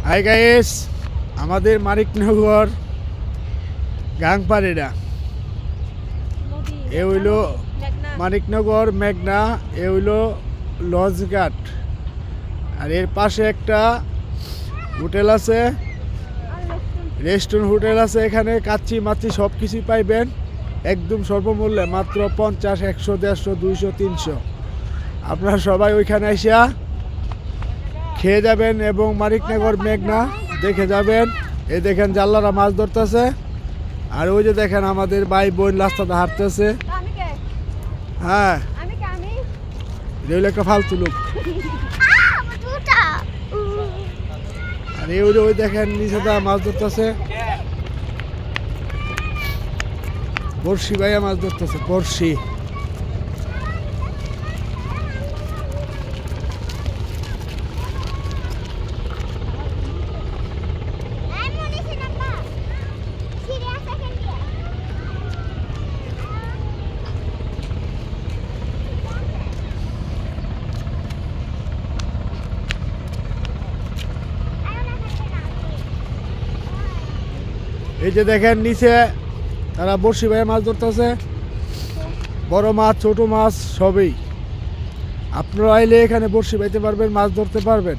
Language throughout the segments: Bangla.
হাই গাইস, আমাদের মানিকনগর গাংপাড়িরা এ হইল মানিকনগর মেঘনা, এ হইল লঞ্চঘাট। আর এর পাশে একটা হোটেল আছে, রেস্টুরেন্ট হোটেল আছে। এখানে কাচ্চি মাচ্চি সব কিছুই পাইবেন একদম স্বল্পমূল্যে, মাত্র 50, 100, 150, 200, 300। আপনারা সবাই ওইখানে এসে খেয়ে যাবেন এবং মানিকনগর মেঘনা দেখে যাবেন। এই দেখেন জাল্লারা মাছ ধরতেছে, আর ওই যে দেখেন আমাদের ভাই বোন রাস্তাতে হাঁটতেছে। হ্যাঁ, এগুলো একটা ফালতু লোক। আর ওই দেখেন নিচে মাছ ধরতেছে, বর্ষি ভাইয়া মাছ ধরতেছে, বর্ষি। এই যে দেখেন নিচে তারা বর্ষি ভাইয়া মাছ ধরতেছে, বড় মাছ ছোট মাছ সবই। আপনারা আইলে এখানে বর্ষি বাইতে পারবেন, মাছ ধরতে পারবেন।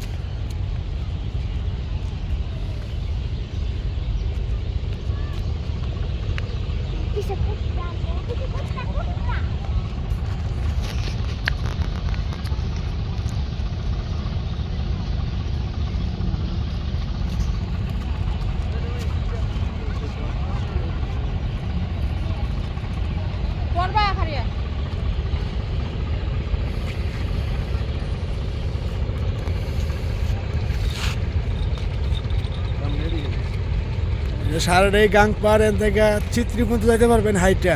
সারাটাই গাংপাড় এন থেকে চিত্রি পর্যন্ত যাইতে পারবেন হাইটা।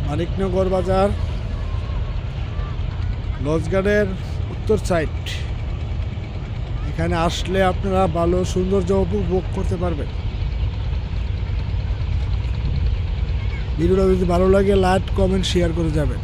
মানিকনগর বাজার লঞ্চঘাটের উত্তর সাইড। এখানে আসলে আপনারা ভালো সৌন্দর্য উপভোগ করতে পারবেন। ভিডিওটা যদি ভালো লাগে লাইক, কমেন্ট, শেয়ার করে যাবেন।